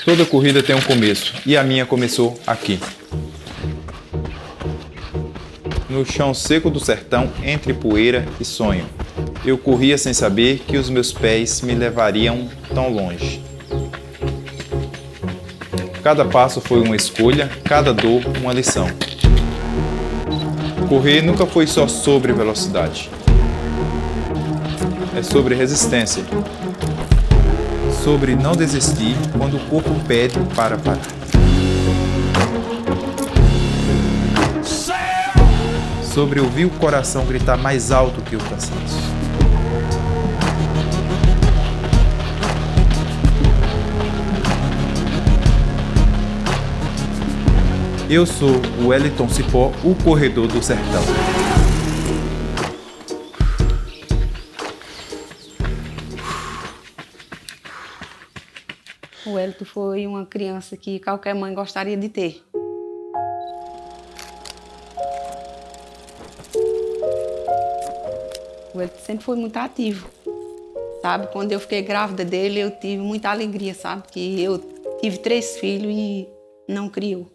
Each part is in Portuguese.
Toda corrida tem um começo, e a minha começou aqui. No chão seco do sertão, entre poeira e sonho. Eu corria sem saber que os meus pés me levariam tão longe. Cada passo foi uma escolha, cada dor uma lição. Correr nunca foi só sobre velocidade. É sobre resistência. Sobre não desistir quando o corpo pede para parar. Sobre ouvir o coração gritar mais alto que o cansaço. Eu sou o Wellington Cipó, o corredor do sertão. O Wellington foi uma criança que qualquer mãe gostaria de ter. O Wellington sempre foi muito ativo, sabe? Quando eu fiquei grávida dele, eu tive muita alegria, sabe? Que eu tive 3 filhos e não criou.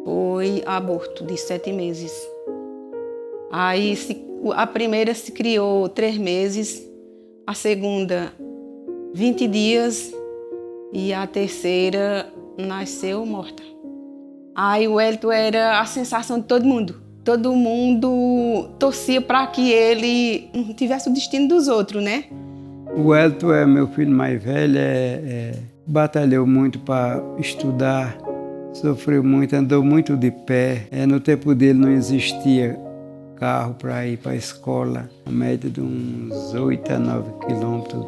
Foi aborto de 7 meses. Aí a primeira se criou 3 meses, a segunda 20 dias e a terceira nasceu morta. Aí o Wellington era a sensação de todo mundo. Todo mundo torcia para que ele não tivesse o destino dos outros, né? O Wellington é meu filho mais velho, batalhou muito para estudar, sofreu muito, andou muito de pé. No tempo dele não existia carro para ir para a escola, a média de uns 8 a 9 quilômetros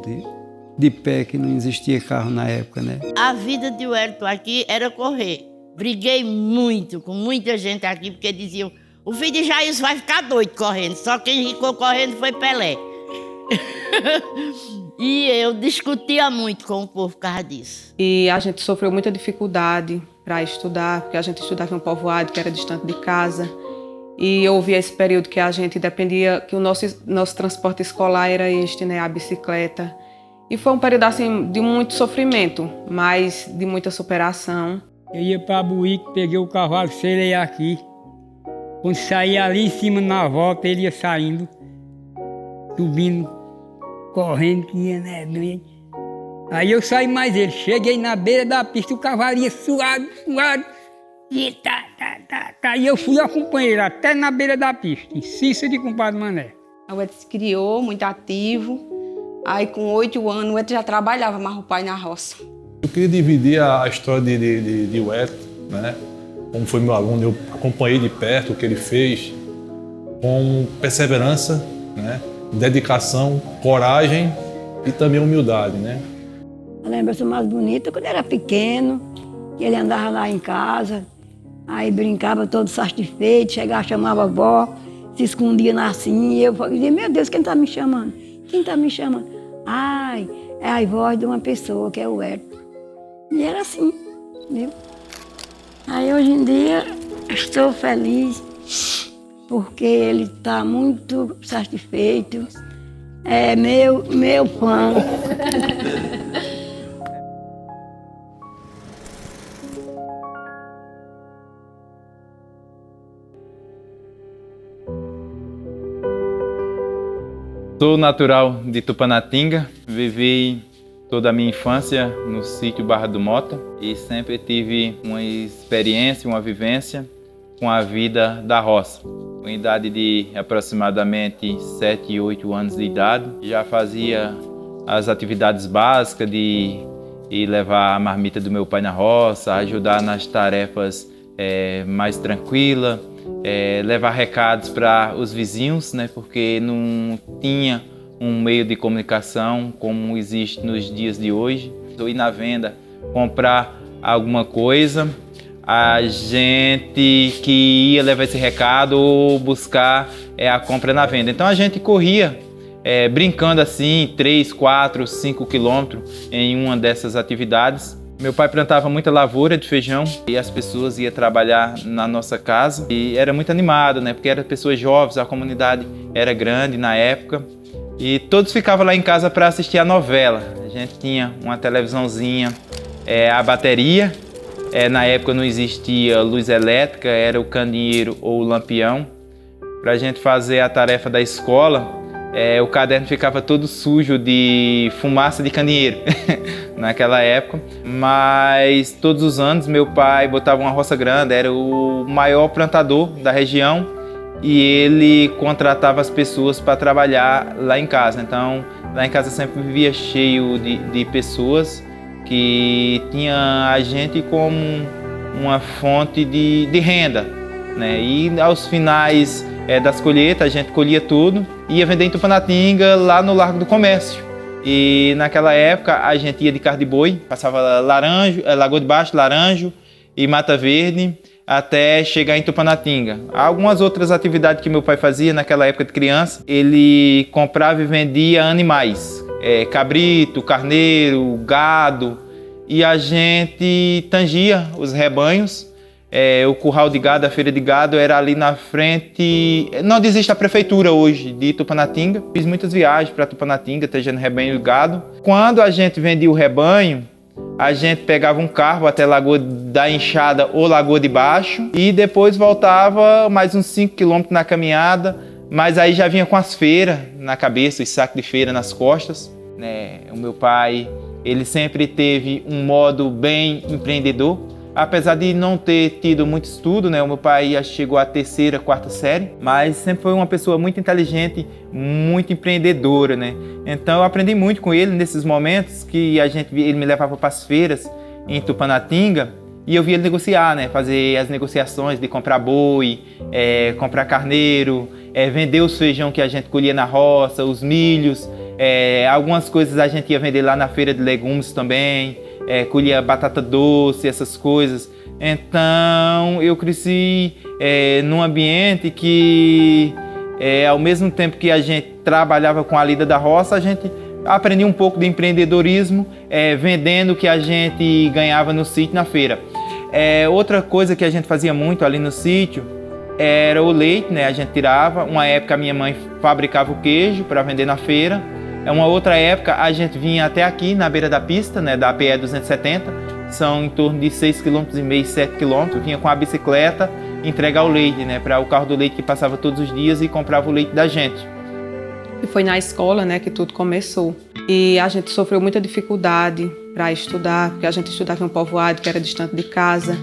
de pé, que não existia carro na época, né? A vida de Wellington aqui era correr. Briguei muito com muita gente aqui, porque diziam: o filho de Jair vai ficar doido correndo, só quem ficou correndo foi Pelé. E eu discutia muito com o povo por causa disso. E a gente sofreu muita dificuldade para estudar, porque a gente estudava em um povoado que era distante de casa. E houve esse período que a gente dependia, que o nosso transporte escolar era este, né, a bicicleta. E foi um período assim de muito sofrimento, mas de muita superação. Eu ia para Buíque, peguei o cavalo, selei aqui. Quando saía ali em cima na volta, ele ia saindo, subindo, correndo, que ia, né, doente. Aí eu saí mais ele, cheguei na beira da pista, o cavalo ia suado, e e eu fui acompanhar ele até na beira da pista, em Cícero de Compadre Mané. O Wellington se criou, muito ativo. Aí com 8 anos, o Wellington já trabalhava mais o pai na roça. Eu queria dividir a história de Wellington, né? Como foi meu aluno, eu acompanhei de perto o que ele fez, com perseverança, né? Dedicação, coragem e também humildade, né? A lembrança mais bonita quando era pequeno, que ele andava lá em casa, aí brincava todo satisfeito, chegava, chamava a avó, se escondia na assim, e eu dizia: meu Deus, quem está me chamando? Quem está me chamando? Ai, é a voz de uma pessoa, que é o Wellington. E era assim, viu? Aí hoje em dia estou feliz porque ele está muito satisfeito. É meu fã. Sou natural de Tupanatinga, vivi toda a minha infância no sítio Barra do Mota e sempre tive uma experiência, uma vivência com a vida da roça. Com idade de aproximadamente 7 e 8 anos de idade, já fazia as atividades básicas de ir levar a marmita do meu pai na roça, ajudar nas tarefas mais tranquilas, levar recados para os vizinhos, né, porque não tinha um meio de comunicação como existe nos dias de hoje. Eu ir na venda, comprar alguma coisa, a gente que ia levar esse recado ou buscar a compra na venda. Então a gente corria brincando assim 3, 4, 5 quilômetros em uma dessas atividades. Meu pai plantava muita lavoura de feijão e as pessoas iam trabalhar na nossa casa e era muito animado, né? Porque eram pessoas jovens, a comunidade era grande na época e todos ficavam lá em casa para assistir a novela. A gente tinha uma televisãozinha a bateria. Na época não existia luz elétrica, era o candeeiro ou o lampião. Para a gente fazer a tarefa da escola, o caderno ficava todo sujo de fumaça de candeeiro naquela época. Mas todos os anos meu pai botava uma roça grande, era o maior plantador da região e ele contratava as pessoas para trabalhar lá em casa. Então lá em casa sempre vivia cheio de pessoas que tinha a gente como uma fonte de renda, né? E aos finais das colheitas a gente colhia tudo e ia vender em Tupanatinga, lá no Largo do Comércio. E naquela época a gente ia de carro de boi, passava Lagoa de Baixo, Laranjo e Mata Verde até chegar em Tupanatinga. Algumas outras atividades que meu pai fazia naquela época de criança, ele comprava e vendia animais, cabrito, carneiro, gado, e a gente tangia os rebanhos. O curral de gado, a feira de gado era ali na frente, não existe a prefeitura hoje de Tupanatinga. Fiz muitas viagens para Tupanatinga, tangindo rebanho e gado. Quando a gente vendia o rebanho, a gente pegava um carro até Lagoa da Enxada ou Lagoa de Baixo e depois voltava mais uns 5 quilômetros na caminhada, mas aí já vinha com as feiras na cabeça, os sacos de feira nas costas, né? O meu pai, ele sempre teve um modo bem empreendedor. Apesar de não ter tido muito estudo, né? O meu pai chegou à 3ª, 4ª série, mas sempre foi uma pessoa muito inteligente, muito empreendedora, né? Então eu aprendi muito com ele nesses momentos que ele me levava para as feiras em Tupanatinga e eu via ele negociar, né? Fazer as negociações de comprar boi, comprar carneiro, vender os feijão que a gente colhia na roça, os milhos, algumas coisas a gente ia vender lá na feira de legumes também. Colhia batata doce, essas coisas. Então eu cresci num ambiente que, ao mesmo tempo que a gente trabalhava com a lida da roça, a gente aprendia um pouco de empreendedorismo, vendendo o que a gente ganhava no sítio, na feira. Outra coisa que a gente fazia muito ali no sítio era o leite, né? A gente tirava. Uma época a minha mãe fabricava o queijo para vender na feira. Uma outra época a gente vinha até aqui na beira da pista, né, da PE 270, são em torno de 6,5 km, 7 km, vinha com a bicicleta entregar o leite, né, para o carro do leite que passava todos os dias e comprava o leite da gente. E foi na escola, né, que tudo começou. E a gente sofreu muita dificuldade para estudar, porque a gente estudava em um povoado que era distante de casa.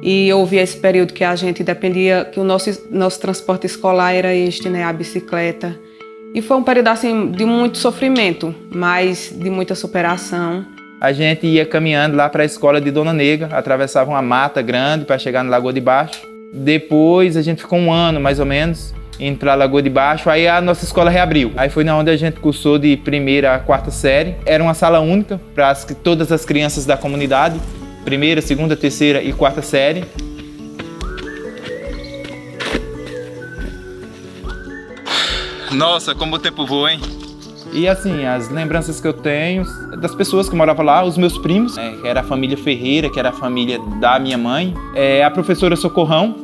E houve esse período que a gente dependia, que o nosso transporte escolar era né, a bicicleta. E foi um período assim, de muito sofrimento, mas de muita superação. A gente ia caminhando lá para a escola de Dona Negra, atravessava uma mata grande para chegar na Lagoa de Baixo. Depois a gente ficou um ano, mais ou menos, indo para a Lagoa de Baixo, aí a nossa escola reabriu. Aí foi onde a gente cursou de 1ª a 4ª série. Era uma sala única para todas as crianças da comunidade, 1ª, 2ª, 3ª e 4ª série. Nossa, como o tempo voa, hein? E assim, as lembranças que eu tenho das pessoas que moravam lá, os meus primos, né, que era a família Ferreira, que era a família da minha mãe, a professora Socorrão,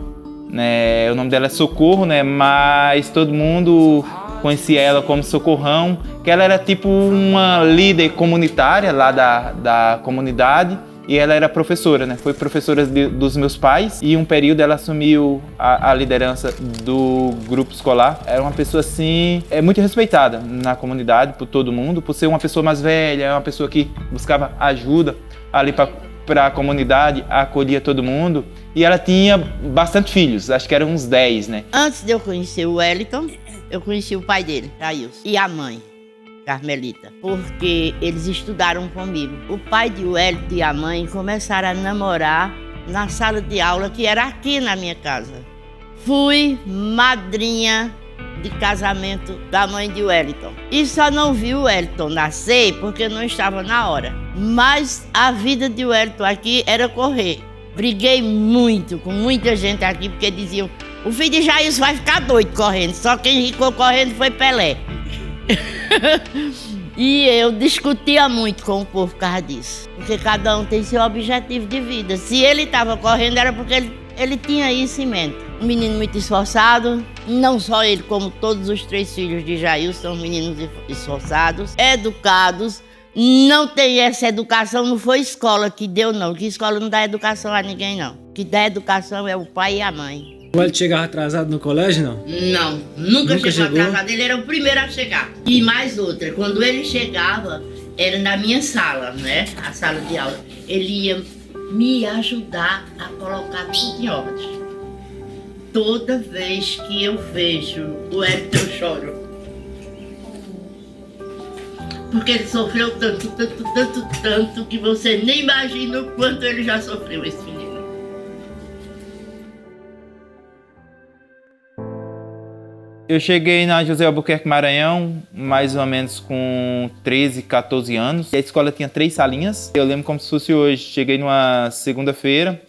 né, o nome dela é Socorro, né, mas todo mundo conhecia ela como Socorrão, que ela era tipo uma líder comunitária lá da comunidade. E ela era professora, né? Foi professora dos meus pais e um período ela assumiu a liderança do grupo escolar. Era uma pessoa assim, muito respeitada na comunidade por todo mundo, por ser uma pessoa mais velha, uma pessoa que buscava ajuda ali para a comunidade, acolhia todo mundo. E ela tinha bastante filhos, acho que eram uns 10, né? Antes de eu conhecer o Wellington, eu conheci o pai dele, Jailson, e a mãe, Carmelita, porque eles estudaram comigo. O pai de Wellington e a mãe começaram a namorar na sala de aula que era aqui na minha casa. Fui madrinha de casamento da mãe de Wellington. E só não vi o Wellington nascer porque não estava na hora. Mas a vida de Wellington aqui era correr. Briguei muito com muita gente aqui porque diziam: o filho de Jailson vai ficar doido correndo, só quem ficou correndo foi Pelé. E eu discutia muito com o povo por causa disso, porque cada um tem seu objetivo de vida. Se ele estava correndo era porque ele tinha isso em mente. Um menino muito esforçado, não só ele, como todos os 3 filhos de Jailson são meninos esforçados, educados, Não tem essa educação, não foi escola que deu, não. Que escola não dá educação a ninguém, não. O que dá educação é o pai e a mãe. O Hélio chegava atrasado no colégio, não? Não, nunca chegou atrasado. Ele era o primeiro a chegar. E mais outra, quando ele chegava, era na minha sala, né? A sala de aula. Ele ia me ajudar a colocar tudo em ordem. Toda vez que eu vejo o Hélio, eu choro. Porque ele sofreu tanto que você nem imagina o quanto ele já sofreu, esse menino. Eu cheguei na José Albuquerque Maranhão mais ou menos com 13, 14 anos. E a escola tinha 3 salinhas. Eu lembro como se fosse hoje. Cheguei numa segunda-feira.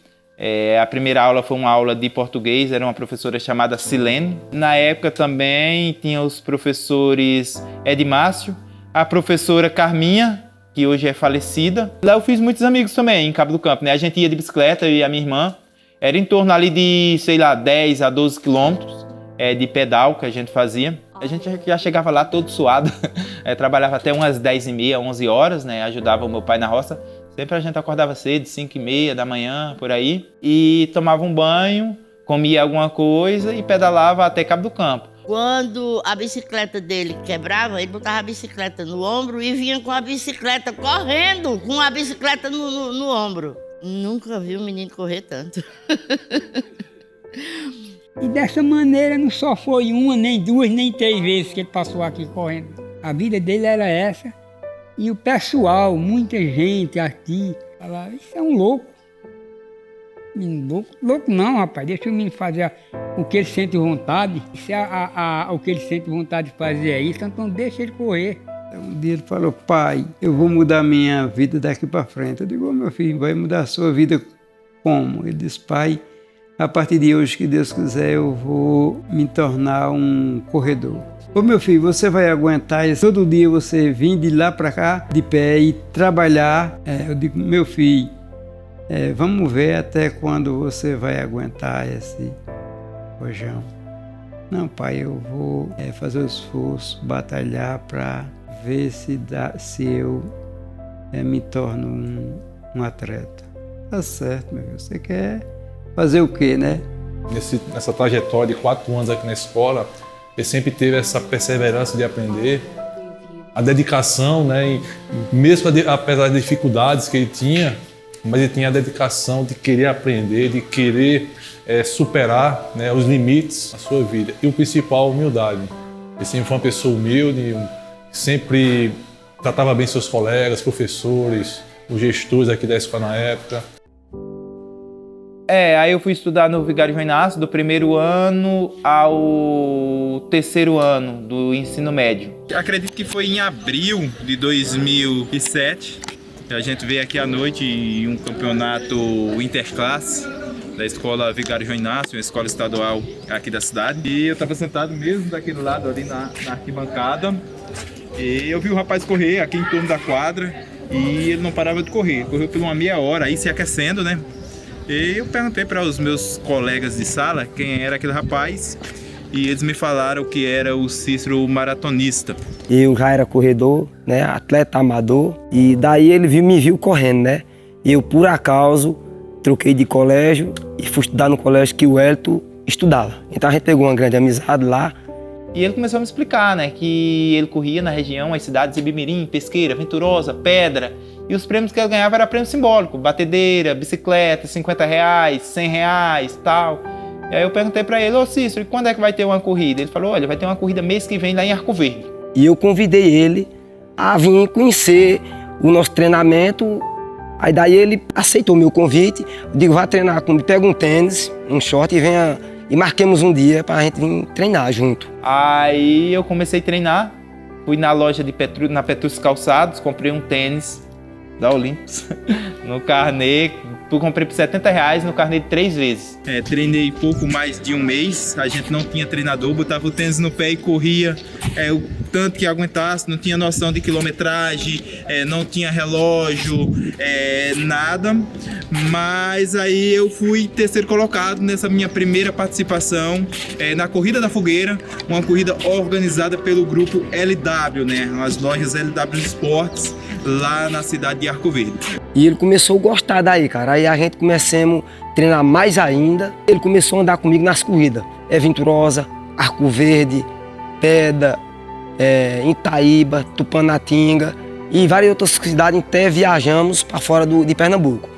A primeira aula foi uma aula de português, era uma professora chamada Silene. Na época também tinha os professores Edmárcio, a professora Carminha, que hoje é falecida. Lá eu fiz muitos amigos também, em Cabo do Campo, né? A gente ia de bicicleta, eu e a minha irmã. Era em torno ali de, 10 a 12 quilômetros de pedal que a gente fazia. A gente já chegava lá todo suado, trabalhava até umas 10h30, 11 horas, né? Ajudava o meu pai na roça. Sempre a gente acordava cedo, 5h30 da manhã, por aí. E tomava um banho, comia alguma coisa e pedalava até Cabo do Campo. Quando a bicicleta dele quebrava, ele botava a bicicleta no ombro e vinha com a bicicleta correndo, com a bicicleta no ombro. Nunca vi um menino correr tanto. E dessa maneira não só foi uma, nem 2, nem 3 vezes que ele passou aqui correndo. A vida dele era essa. E o pessoal, muita gente aqui, falava, isso é um louco. Menino louco? Louco não, rapaz, deixa o menino fazer o que ele sente vontade. Isso é o que ele sente vontade de fazer é isso, então deixa ele correr. Um dia ele falou, pai, eu vou mudar minha vida daqui para frente. Eu digo, meu filho, vai mudar a sua vida como? Ele disse, pai, a partir de hoje, que Deus quiser, eu vou me tornar um corredor. Ô meu filho, você vai aguentar isso? Todo dia você vir de lá para cá, de pé e trabalhar. Eu digo, meu filho, vamos ver até quando você vai aguentar esse rojão. Não, pai, eu vou fazer o esforço, batalhar para ver se eu me torno um atleta. Tá certo, meu filho, você quer fazer o quê, né? Nessa trajetória de 4 anos aqui na escola, ele sempre teve essa perseverança de aprender, a dedicação, né? E mesmo apesar das dificuldades que ele tinha, mas ele tinha a dedicação de querer aprender, de querer superar, né, os limites da sua vida. E o principal, a humildade. Ele sempre foi uma pessoa humilde, sempre tratava bem seus colegas, professores, os gestores aqui da escola na época. Aí eu fui estudar no Vigário João Inácio, do 1º ano ao 3º ano do ensino médio. Acredito que foi em abril de 2007, que a gente veio aqui à noite em um campeonato interclasse da escola Vigário João Inácio, uma escola estadual aqui da cidade. E eu estava sentado mesmo daquele lado ali na arquibancada, e eu vi o rapaz correr aqui em torno da quadra, e ele não parava de correr, correu por uma meia hora, aí se aquecendo, né? E eu perguntei para os meus colegas de sala quem era aquele rapaz, e eles me falaram que era o Cícero maratonista. Eu já era corredor, né, atleta amador, e daí ele me viu correndo, né? Eu, por acaso, troquei de colégio e fui estudar no colégio que o Hélio estudava. Então a gente pegou uma grande amizade lá. E ele começou a me explicar, né, que ele corria na região, as cidades de Ibimirim, Pesqueira, Venturosa, Pedra, e os prêmios que ele ganhava era prêmio simbólico, batedeira, bicicleta, R$50, R$100, tal. E aí eu perguntei para ele, ô Cícero, e quando é que vai ter uma corrida? Ele falou, olha, vai ter uma corrida mês que vem lá em Arco Verde. E eu convidei ele a vir conhecer o nosso treinamento. Aí daí ele aceitou o meu convite, eu digo, vá treinar comigo, pega um tênis, um short e venha, e marquemos um dia pra gente vir treinar junto. Aí eu comecei a treinar, fui na loja na Petrus Calçados, comprei um tênis da Olympus, no carnê, comprei por R$70 no carnê de 3 vezes. Treinei pouco mais de um mês, a gente não tinha treinador, botava o tênis no pé e corria o tanto que aguentasse, não tinha noção de quilometragem, não tinha relógio, nada, Mas aí eu fui terceiro colocado nessa minha primeira participação na Corrida da Fogueira, uma corrida organizada pelo grupo LW, né? As lojas LW Esportes, lá na cidade de Arco Verde. E ele começou a gostar daí, cara. Aí a gente começamos a treinar mais ainda. Ele começou a andar comigo nas corridas. Venturosa, Arco Verde, Pedra, Itaíba, Tupanatinga e várias outras cidades. Até viajamos para fora de Pernambuco.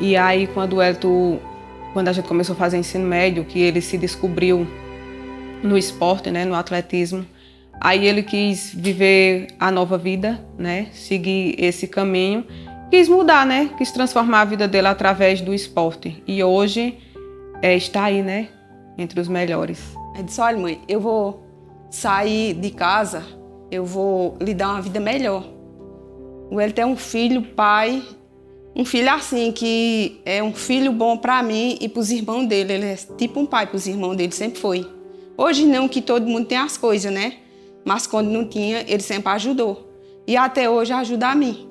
E aí, quando a gente começou a fazer ensino médio, que ele se descobriu no esporte, né, no atletismo, aí ele quis viver a nova vida, né, seguir esse caminho, quis mudar, né, quis transformar a vida dele através do esporte. E hoje está aí, né, entre os melhores. Ele disse, olha mãe, eu vou sair de casa, eu vou lhe dar uma vida melhor. Ele tem um filho, pai... Um filho assim, que é um filho bom para mim e para os irmãos dele. Ele é tipo um pai para os irmãos dele, sempre foi. Hoje não, que todo mundo tem as coisas, né? Mas quando não tinha, ele sempre ajudou. E até hoje ajuda a mim.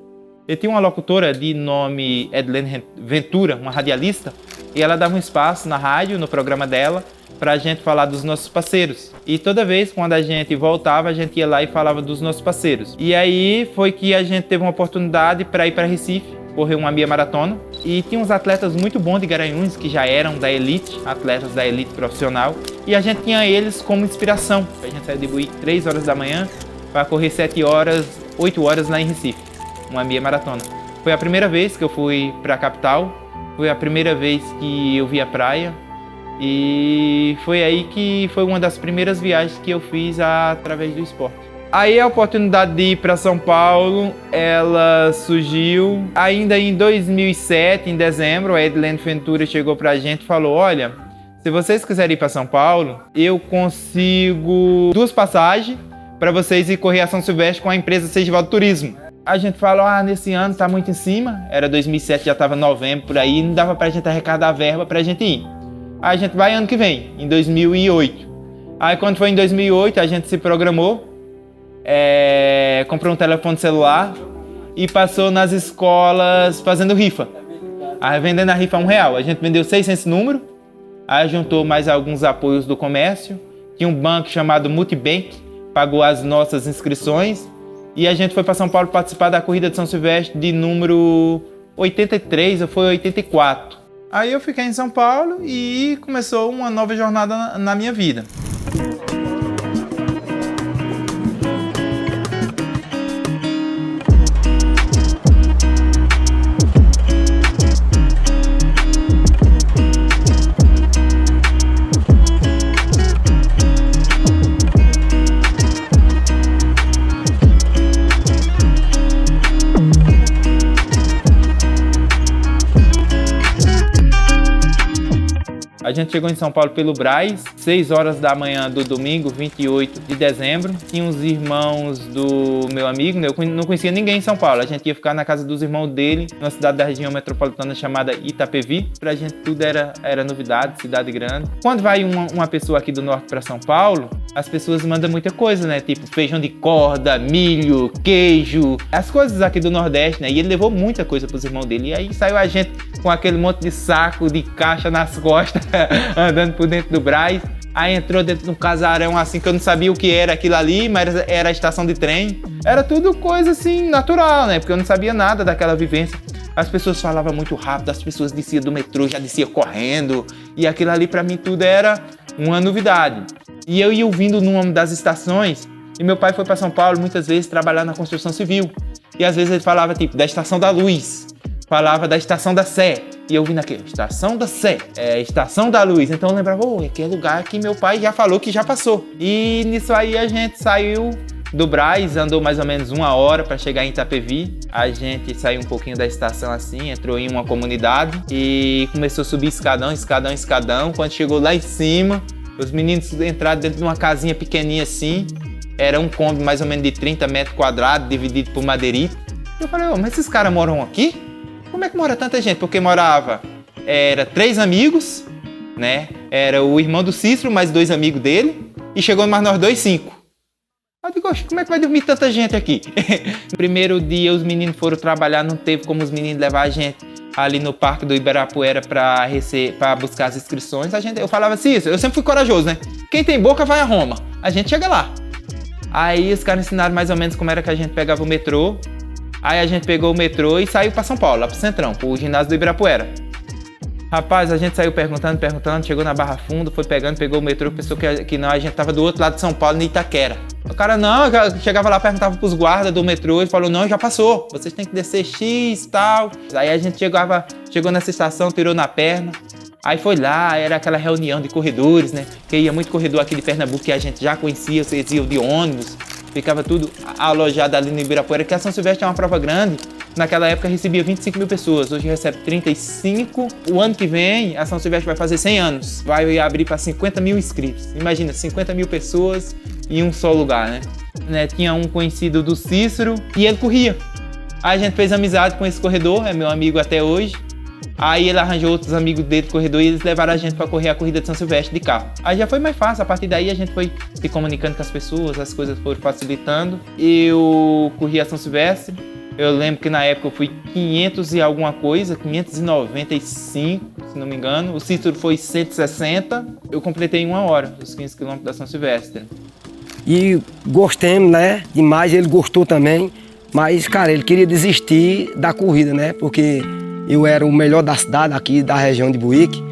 Eu tinha uma locutora de nome Edlene Ventura, uma radialista, e ela dava um espaço na rádio, no programa dela, para a gente falar dos nossos parceiros. E toda vez, quando a gente voltava, a gente ia lá e falava dos nossos parceiros. E aí foi que a gente teve uma oportunidade para ir para Recife, correu uma meia maratona, e tinha uns atletas muito bons de Garanhuns que já eram da elite, atletas da elite profissional, e a gente tinha eles como inspiração. A gente saiu de Buí 3 horas da manhã para correr 8 horas lá em Recife, uma meia maratona. Foi a primeira vez que eu fui para a capital, foi a primeira vez que eu vi a praia, e foi aí que foi uma das primeiras viagens que eu fiz através do esporte. Aí a oportunidade de ir para São Paulo, ela surgiu ainda em 2007, em dezembro. A Edlene Ventura chegou para a gente e falou, olha, se vocês quiserem ir para São Paulo, eu consigo 2 passagens para vocês ir correr a São Silvestre com a empresa Seigivaldo Turismo. A gente falou, nesse ano tá muito em cima, era 2007, já estava novembro por aí, não dava para a gente arrecadar a verba para a gente ir. Aí a gente vai ano que vem, em 2008. Aí quando foi em 2008, a gente se programou, comprou um telefone celular e passou nas escolas fazendo rifa. Aí vendendo a rifa R$1. A gente vendeu 600 números, aí juntou mais alguns apoios do comércio. Tinha um banco chamado Multibank, pagou as nossas inscrições e a gente foi para São Paulo participar da corrida de São Silvestre de número 83 ou foi 84. Aí eu fiquei em São Paulo e começou uma nova jornada na minha vida. A gente chegou em São Paulo pelo Brás, 6 horas da manhã do domingo, 28 de dezembro. Tinha uns irmãos do meu amigo, né? Eu não conhecia ninguém em São Paulo. A gente ia ficar na casa dos irmãos dele, numa cidade da região metropolitana chamada Itapevi. Pra gente tudo era novidade, cidade grande. Quando vai uma pessoa aqui do norte pra São Paulo, as pessoas mandam muita coisa, né? Tipo feijão de corda, milho, queijo, as coisas aqui do Nordeste, né? E ele levou muita coisa pros irmãos dele. E aí saiu a gente com aquele monte de saco, de caixa nas costas, andando por dentro do Brás. Aí entrou dentro de um casarão assim que eu não sabia o que era aquilo ali, mas era a estação de trem. Era tudo coisa assim natural, né? Porque eu não sabia nada daquela vivência. As pessoas falavam muito rápido, as pessoas desciam do metrô, já desciam correndo. E aquilo ali pra mim tudo era uma novidade. E eu ia ouvindo o nome das estações. E meu pai foi para São Paulo muitas vezes trabalhar na construção civil. E às vezes ele falava tipo da Estação da Luz, falava da Estação da Sé. E eu vi naquele, Estação da Sé, Estação da Luz. Então eu lembrava, aquele lugar que meu pai já falou que já passou. E nisso aí a gente saiu do Brás, andou mais ou menos 1 hora para chegar em Itapevi. A gente saiu um pouquinho da estação assim, entrou em uma comunidade e começou a subir escadão, escadão, escadão. Quando chegou lá em cima, os meninos entraram dentro de uma casinha pequenininha assim. Era um cômodo mais ou menos de 30 metros quadrados, dividido por madeirite. Eu falei, mas esses caras moram aqui? Como é que mora tanta gente? Porque era 3 amigos, né? Era o irmão do Cícero, mais 2 amigos dele. E chegou mais nós 2, 5. Eu digo, como é que vai dormir tanta gente aqui? No primeiro dia os meninos foram trabalhar, não teve como os meninos levar a gente ali no Parque do Ibirapuera para buscar as inscrições. Eu falava assim, eu sempre fui corajoso, né? Quem tem boca vai a Roma. A gente chega lá. Aí os caras ensinaram mais ou menos como era que a gente pegava o metrô. Aí a gente pegou o metrô e saiu para São Paulo, lá pro Centrão, pro ginásio do Ibirapuera. Rapaz, a gente saiu perguntando, chegou na Barra Funda, foi pegou o metrô, pensou que não, a gente tava do outro lado de São Paulo, em Itaquera. O cara não, chegava lá, perguntava pros guardas do metrô e falou, não, já passou, vocês têm que descer X e tal. Aí a gente chegou nessa estação, tirou na perna. Aí foi lá, era aquela reunião de corredores, né? Que ia muito corredor aqui de Pernambuco que a gente já conhecia, vocês iam de ônibus. Ficava tudo alojado ali no Ibirapuera, que a São Silvestre é uma prova grande. Naquela época recebia 25 mil pessoas, hoje recebe 35. O ano que vem, a São Silvestre vai fazer 100 anos. Vai abrir para 50 mil inscritos. Imagina, 50 mil pessoas em um só lugar, né? Tinha um conhecido do Cícero e ele corria. Aí a gente fez amizade com esse corredor, é meu amigo até hoje. Aí ele arranjou outros amigos dele do corredor e eles levaram a gente para correr a corrida de São Silvestre de carro. Aí já foi mais fácil, a partir daí a gente foi se comunicando com as pessoas, as coisas foram facilitando. Eu corri a São Silvestre, eu lembro que na época eu fui 500 e alguma coisa, 595, se não me engano. O Cícero foi 160, eu completei em 1 hora os 15 quilômetros da São Silvestre. E gostemos, né, demais, ele gostou também, mas, cara, ele queria desistir da corrida, né, porque eu era o melhor da cidade, aqui da região de Buíque,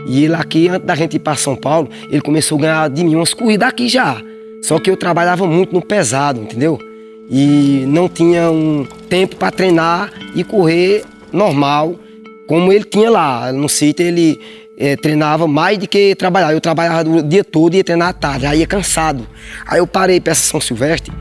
e ele aqui, antes da gente ir para São Paulo, ele começou a ganhar de mim umas corridas aqui já. Só que eu trabalhava muito no pesado, entendeu? E não tinha um tempo para treinar e correr normal, como ele tinha lá. No sítio ele treinava mais do que trabalhar. Eu trabalhava o dia todo e ia treinar à tarde, aí ia cansado. Aí eu parei para essa São Silvestre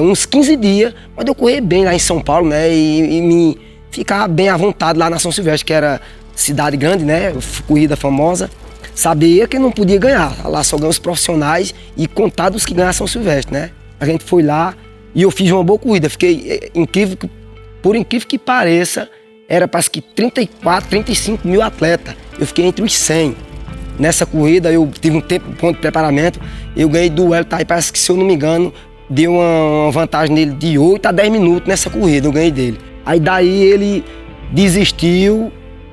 uns 15 dias, mas eu corri bem lá em São Paulo, né? E me ficar bem à vontade lá na São Silvestre, que era cidade grande, né? Corrida famosa. Sabia que não podia ganhar. Lá só ganham os profissionais e contados que ganham a São Silvestre, né? A gente foi lá e eu fiz uma boa corrida. Fiquei por incrível que pareça, era parece que 34, 35 mil atletas. Eu fiquei entre os 100. Nessa corrida eu tive um ponto de preparamento. Eu ganhei do Wellington, aí parece que, se eu não me engano, deu uma vantagem nele de 8 a 10 minutos nessa corrida. Eu ganhei dele. Aí daí ele desistiu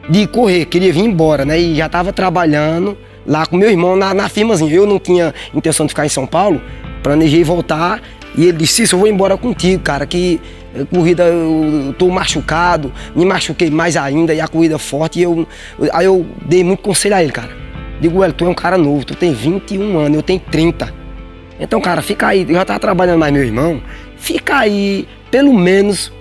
de correr, queria vir embora, né? E já estava trabalhando lá com meu irmão na firmazinha. Eu não tinha intenção de ficar em São Paulo, planejei voltar. E ele disse, eu vou embora contigo, cara, que corrida eu tô machucado, me machuquei mais ainda, e a corrida forte. Aí eu dei muito conselho a ele, cara. Digo, tu é um cara novo, tu tem 21 anos, eu tenho 30. Então, cara, fica aí, eu já tava trabalhando mais meu irmão, fica aí pelo menos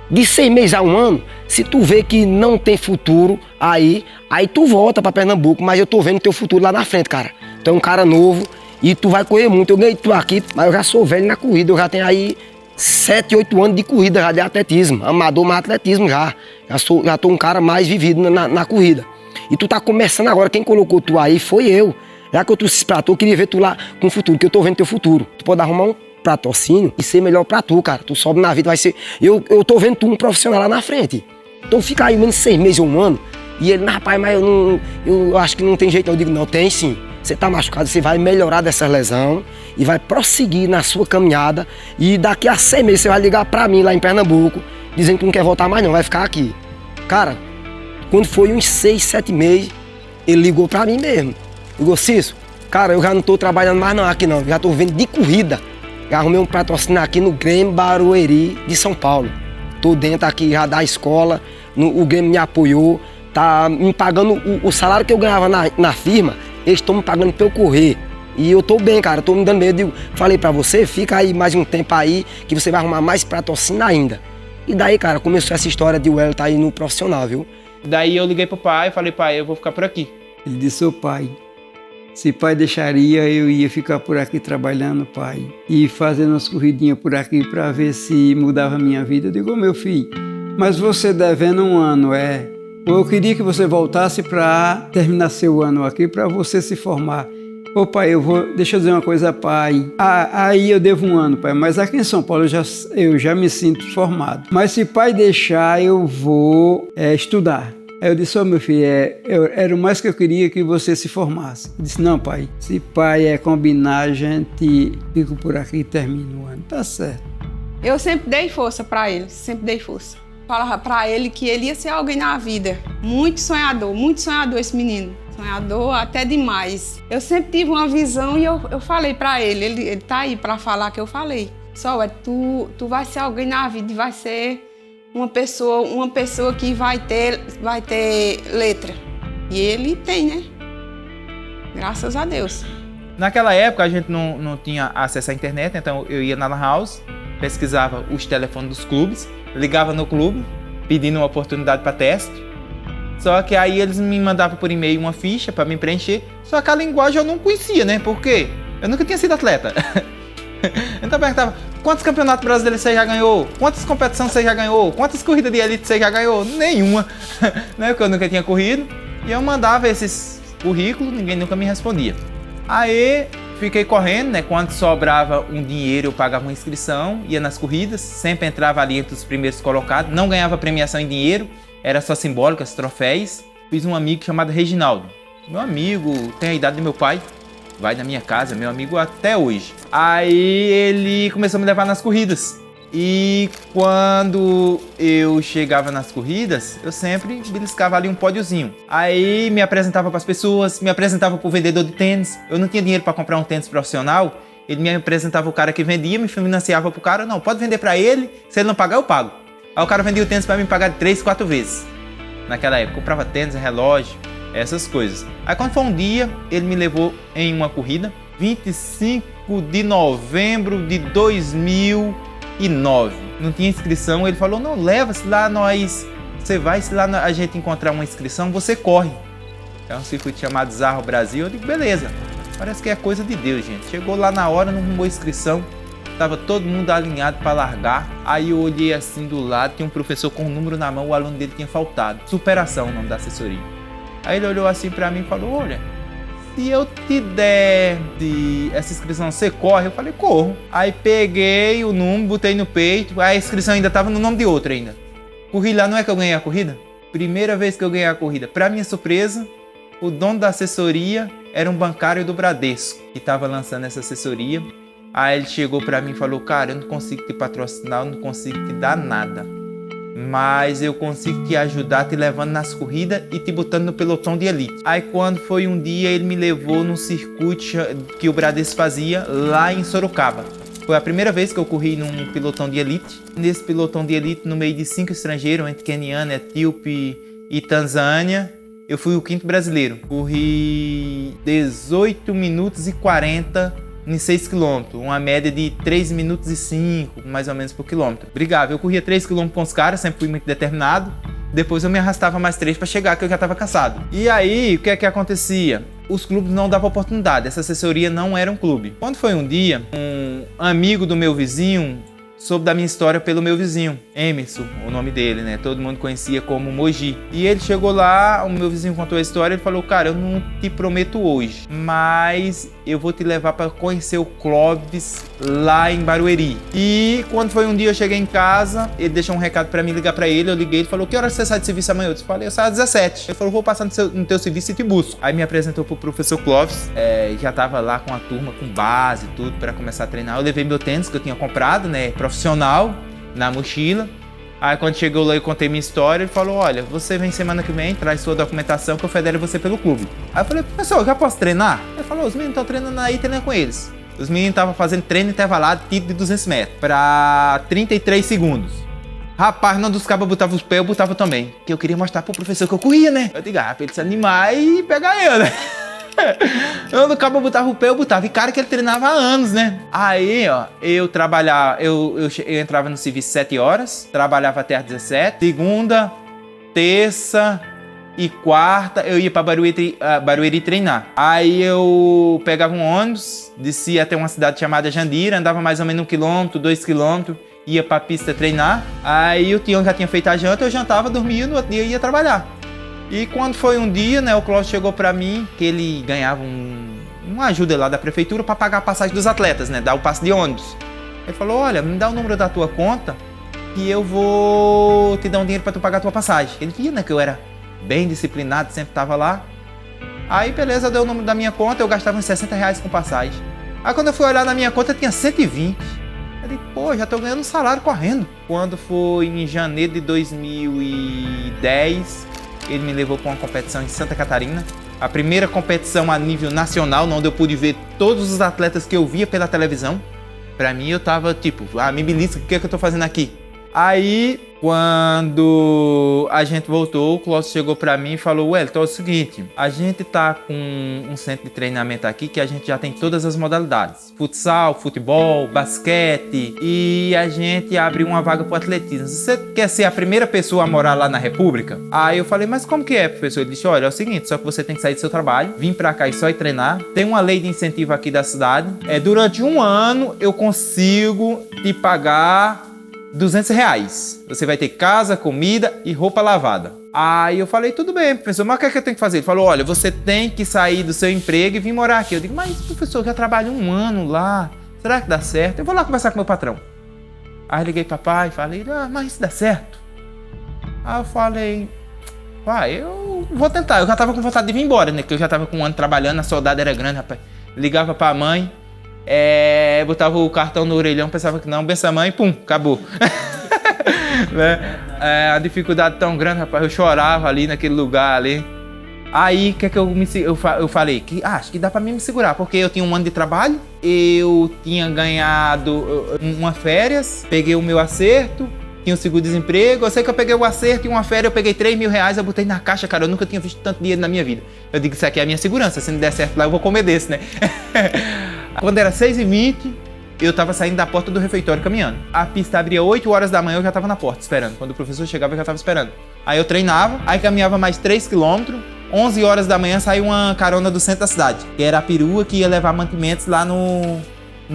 de 6 meses a 1 ano. Se tu vê que não tem futuro aí tu volta pra Pernambuco, mas eu tô vendo teu futuro lá na frente, cara. Tu é um cara novo e tu vai correr muito. Eu ganhei tu aqui, mas eu já sou velho na corrida, eu já tenho aí 7, 8 anos de corrida já, de atletismo, amador, mas atletismo já. Já tô um cara mais vivido na corrida. E tu tá começando agora, quem colocou tu aí foi eu. Já que eu trouxe pra tu, eu queria ver tu lá com o futuro, que eu tô vendo teu futuro. Tu pode arrumar um patrocínio e ser melhor pra tu, cara. Tu sobe na vida, vai ser... Eu tô vendo tu um profissional lá na frente. Então fica aí menos 6 meses ou 1 ano. E ele, rapaz, mas eu acho que não tem jeito. Eu digo, não, tem sim. Você tá machucado, você vai melhorar dessa lesão e vai prosseguir na sua caminhada. E daqui a 6 meses você vai ligar pra mim lá em Pernambuco, dizendo que não quer voltar mais não, vai ficar aqui. Cara, quando foi uns 6, 7 meses, ele ligou pra mim mesmo. Ligou, Cícero, cara, eu já não tô trabalhando mais não aqui não, já tô vendo de corrida. Já arrumei um patrocínio aqui no Grêmio Barueri de São Paulo. Tô dentro aqui já da escola, o Grêmio me apoiou, tá me pagando o salário que eu ganhava na firma, eles estão me pagando pra eu correr. E eu tô bem, cara, tô me dando medo. Falei pra você, fica aí mais um tempo aí, que você vai arrumar mais patrocínio ainda. E daí, cara, começou essa história de Wellington aí no profissional, viu? Daí eu liguei pro pai e falei, pai, eu vou ficar por aqui. Ele disse, ô pai, se pai deixaria, eu ia ficar por aqui trabalhando, pai, e fazendo umas corridinhas por aqui para ver se mudava a minha vida. Eu digo, meu filho, mas você devendo 1 ano, eu queria que você voltasse para terminar seu ano aqui, para você se formar. Ô pai, deixa eu dizer uma coisa, pai, aí eu devo 1 ano, pai, mas aqui em São Paulo eu já me sinto formado. Mas se pai deixar, eu vou estudar. Aí eu disse, meu filho, era o mais que eu queria que você se formasse. Eu disse, não, pai, se pai combinar, a gente fica por aqui e termina o ano. Tá certo. Eu sempre dei força para ele, sempre dei força. falava para ele que ele ia ser alguém na vida. Muito sonhador esse menino. Sonhador até demais. Eu sempre tive uma visão e eu falei para ele tá aí para falar que eu falei. Só tu vai ser alguém na vida e vai ser uma pessoa que vai ter letra. E ele tem, né? Graças a Deus. Naquela época a gente não tinha acesso à internet, então eu ia na Lan House, pesquisava os telefones dos clubes, ligava no clube, pedindo uma oportunidade para teste. Só que aí eles me mandavam por e-mail uma ficha para me preencher, só que a linguagem eu não conhecia, né? Por quê? Eu nunca tinha sido atleta. Então eu perguntava, quantos campeonatos brasileiros você já ganhou? Quantas competições você já ganhou? Quantas corridas de elite você já ganhou? Nenhuma, né? Porque eu nunca tinha corrido. E eu mandava esses currículos, ninguém nunca me respondia. Aí fiquei correndo, né? Quando sobrava um dinheiro eu pagava uma inscrição, ia nas corridas, sempre entrava ali entre os primeiros colocados, não ganhava premiação em dinheiro, era só simbólicas, troféus. Fiz um amigo chamado Reginaldo. Meu amigo tem a idade do meu pai, vai na minha casa, meu amigo até hoje. Aí ele começou a me levar nas corridas. E quando eu chegava nas corridas, eu sempre beliscava ali um pódiozinho. Aí me apresentava para as pessoas, me apresentava para o vendedor de tênis. Eu não tinha dinheiro para comprar um tênis profissional. Ele me apresentava o cara que vendia, me financiava pro cara. Não, pode vender para ele, se ele não pagar eu pago. Aí o cara vendia o tênis para me pagar 3, 4 vezes. Naquela época, eu comprava tênis, relógio, essas coisas. Aí quando foi um dia, ele me levou em uma corrida, 25 de novembro de 2009. Não tinha inscrição, ele falou, não, leva, se lá você vai, se lá a gente encontrar uma inscrição, você corre. É um circuito chamado Zarro Brasil. Eu digo, beleza, parece que é coisa de Deus, gente. Chegou lá na hora, não arrumou inscrição, tava todo mundo alinhado para largar. Aí eu olhei assim do lado, tinha um professor com um número na mão, o aluno dele tinha faltado. Superação, o nome da assessoria. Aí ele olhou assim para mim e falou, olha, se eu te der essa inscrição, você corre? Eu falei, corro. Aí peguei o número, botei no peito, a inscrição ainda estava no nome de outro ainda. Corri lá, não é que eu ganhei a corrida? Primeira vez que eu ganhei a corrida. Para minha surpresa, o dono da assessoria era um bancário do Bradesco, que estava lançando essa assessoria. Aí ele chegou para mim e falou, cara, eu não consigo te patrocinar, eu não consigo te dar nada. Mas eu consigo te ajudar, te levando nas corridas e te botando no pelotão de elite. Aí quando foi um dia, ele me levou num circuito que o Bradesco fazia lá em Sorocaba. Foi a primeira vez que eu corri num pelotão de elite. Nesse pelotão de elite, no meio de 5 estrangeiros, entre Queniana, Etíope e Tanzânia, eu fui o 5º brasileiro. Corri 18 minutos e 40 em 6 km, uma média de 3 minutos e 5, mais ou menos, por quilômetro. Brigava, eu corria 3 km com os caras, sempre fui muito determinado. Depois eu me arrastava mais 3 para chegar, que eu já estava cansado. E aí, o que é que acontecia? Os clubes não davam oportunidade, essa assessoria não era um clube. Quando foi um dia, um amigo do meu vizinho soube da minha história pelo meu vizinho, Emerson, o nome dele, né? Todo mundo conhecia como Mogi. E ele chegou lá, o meu vizinho contou a história, ele falou, cara, eu não te prometo hoje, mas eu vou te levar para conhecer o Clóvis lá em Barueri. E quando foi um dia eu cheguei em casa, ele deixou um recado para mim, ligar para ele, eu liguei, ele falou, que hora você sai de serviço amanhã? Eu falei, eu saio às 17. Ele falou, vou passar no teu serviço e te busco. Aí me apresentou pro professor Clóvis, já tava lá com a turma, com base e tudo, para começar a treinar. Eu levei meu tênis que eu tinha comprado, né, profissional, na mochila. Aí quando chegou lá eu contei minha história, ele falou, olha, você vem semana que vem, traz sua documentação que eu federo você pelo clube. Aí eu falei, professor, eu já posso treinar? Ele falou, os meninos estão treinando aí, treina com eles. Os meninos estavam fazendo treino intervalado, tiro de 200 metros, para 33 segundos. Rapaz, não dos cabos botava os pés, eu botava também. Que eu queria mostrar pro professor que eu corria, né? Eu digo, pra ele se animar e pegar eu, né? Eu no cabo botava o pé, eu botava. E cara que ele treinava há anos, né? Aí, ó, eu trabalhava, eu entrava no serviço 7 horas, trabalhava até às 17. Segunda, terça e quarta, eu ia pra Barueri treinar. Aí eu pegava um ônibus, descia até uma cidade chamada Jandira, andava mais ou menos 1 quilômetro, 2 quilômetros, ia pra pista treinar. Aí o Tião já tinha feito a janta, eu jantava, dormia, no outro dia eu ia trabalhar. E quando foi um dia, né, o Clóvis chegou pra mim, que ele ganhava uma ajuda lá da prefeitura para pagar a passagem dos atletas, né, dar o passe de ônibus. Ele falou, olha, me dá o número da tua conta e eu vou te dar um dinheiro para tu pagar a tua passagem. Ele via, né, que eu era bem disciplinado, sempre tava lá. Aí, beleza, deu o número da minha conta, eu gastava uns 60 reais com passagem. Aí quando eu fui olhar na minha conta, tinha 120. Eu Eu digo, pô, já tô ganhando um salário correndo. Quando foi em janeiro de 2010, ele me levou para uma competição em Santa Catarina. A primeira competição a nível nacional, onde eu pude ver todos os atletas que eu via pela televisão. Pra mim, eu tava tipo, me belisca, o que é que eu tô fazendo aqui? Aí, quando a gente voltou, o Clóvis chegou pra mim e falou, Wellington, é o seguinte, a gente tá com um centro de treinamento aqui que a gente já tem todas as modalidades. Futsal, futebol, basquete, e a gente abriu uma vaga pro atletismo. Você quer ser a primeira pessoa a morar lá na República? Aí eu falei, mas como que é, professor? Ele disse, olha, é o seguinte, só que você tem que sair do seu trabalho, vir pra cá e só ir treinar. Tem uma lei de incentivo aqui da cidade. Durante um ano eu consigo te pagar R$200. Você vai ter casa, comida e roupa lavada. Aí eu falei, tudo bem, professor, mas o que é que eu tenho que fazer? Ele falou, olha, você tem que sair do seu emprego e vir morar aqui. Eu digo, mas professor, eu já trabalho um ano lá, será que dá certo? Eu vou lá conversar com meu patrão. Aí liguei para papai e falei, mas isso dá certo? Aí eu falei, pai, eu vou tentar. Eu já tava com vontade de vir embora, né? Porque eu já tava com um ano trabalhando, a saudade era grande, rapaz. Ligava pra mãe, botava o cartão no orelhão, pensava que não, benção mãe, pum, acabou. Né? A dificuldade tão grande, rapaz, eu chorava ali naquele lugar ali. Aí, o que é que eu falei? Que acho que dá pra mim me segurar, porque eu tinha um ano de trabalho, eu tinha ganhado uma férias, peguei o meu acerto, tinha o seguro-desemprego, eu sei que eu peguei o acerto e uma férias, eu peguei R$3.000, eu botei na caixa, cara, eu nunca tinha visto tanto dinheiro na minha vida. Eu digo, isso aqui é a minha segurança, se não der certo lá, eu vou comer desse, né? Quando era 6h20, eu tava saindo da porta do refeitório caminhando. A pista abria 8 horas da manhã, eu já tava na porta esperando. Quando o professor chegava, eu já tava esperando. Aí eu treinava, aí caminhava mais 3 km, 11 horas da manhã saiu uma carona do centro da cidade, que era a perua que ia levar mantimentos lá no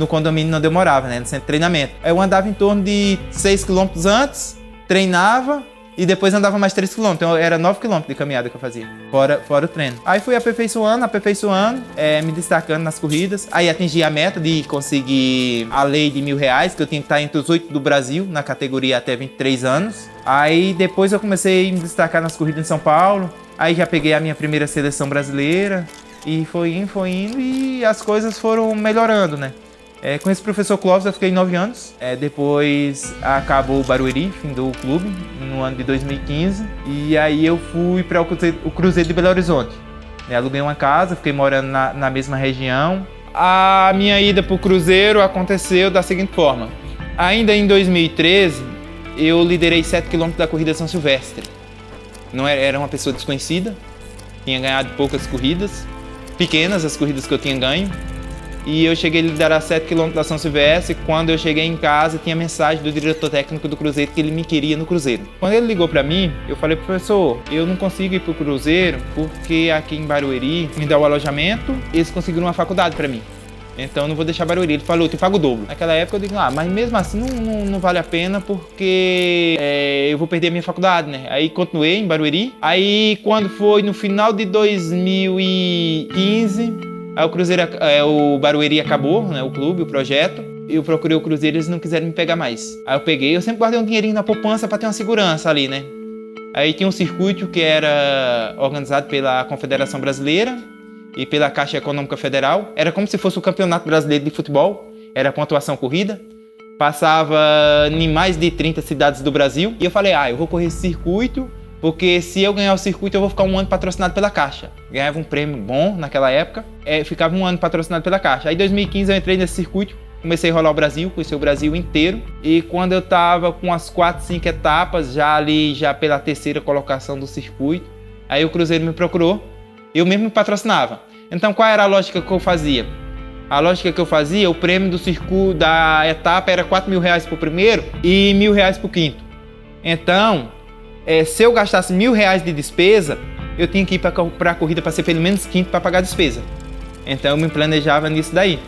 condomínio onde eu morava, né, no centro de treinamento. Aí eu andava em torno de 6 km antes, treinava e depois andava mais 3 km. Então era 9 km de caminhada que eu fazia, fora o treino. Aí fui aperfeiçoando, me destacando nas corridas. Aí atingi a meta de conseguir a lei de R$1.000, que eu tinha que estar entre os 8 do Brasil, na categoria até 23 anos. Aí depois eu comecei a me destacar nas corridas em São Paulo. Aí já peguei a minha primeira seleção brasileira. E foi indo e as coisas foram melhorando, né? Com esse professor Clóvis eu fiquei 9 anos. Depois acabou o Barueri, findou o clube no ano de 2015. E aí eu fui para o Cruzeiro de Belo Horizonte. Aluguei uma casa, fiquei morando na mesma região. A minha ida para o Cruzeiro aconteceu da seguinte forma. Ainda em 2013, eu liderei 7 km da corrida São Silvestre. Não era uma pessoa desconhecida, tinha ganhado poucas corridas, pequenas as corridas que eu tinha ganho. E eu cheguei a liderar 7 km da São Silvestre. Quando eu cheguei em casa, tinha mensagem do diretor técnico do Cruzeiro que ele me queria no Cruzeiro. Quando ele ligou pra mim, eu falei, professor, eu não consigo ir pro Cruzeiro porque aqui em Barueri me dá o alojamento, eles conseguiram uma faculdade pra mim. Então eu não vou deixar Barueri. Ele falou, eu te pago o dobro. Naquela época eu digo, mas mesmo assim não vale a pena porque eu vou perder a minha faculdade, né? Aí continuei em Barueri. Aí quando foi no final de 2015... Aí o Barueri acabou, né, o clube, o projeto. Eu procurei o Cruzeiro e eles não quiseram me pegar mais. Aí eu peguei, eu sempre guardei um dinheirinho na poupança para ter uma segurança ali, né? Aí tinha um circuito que era organizado pela Confederação Brasileira e pela Caixa Econômica Federal. Era como se fosse o Campeonato Brasileiro de Futebol, era pontuação corrida. Passava em mais de 30 cidades do Brasil. E eu falei, eu vou correr esse circuito, porque se eu ganhar o circuito, eu vou ficar um ano patrocinado pela Caixa. Ganhava um prêmio bom naquela época, ficava um ano patrocinado pela Caixa. Aí em 2015 eu entrei nesse circuito, comecei a rolar o Brasil, conheci o Brasil inteiro. E quando eu tava com as 4, 5 etapas, já pela terceira colocação do circuito, aí o Cruzeiro me procurou, eu mesmo me patrocinava. Então qual era a lógica que eu fazia? A lógica que eu fazia, o prêmio do circuito da etapa era R$4.000 pro primeiro e R$1.000 pro quinto. Então, se eu gastasse R$1.000 de despesa, eu tinha que ir para a corrida para ser pelo menos quinto para pagar a despesa. Então eu me planejava nisso daí.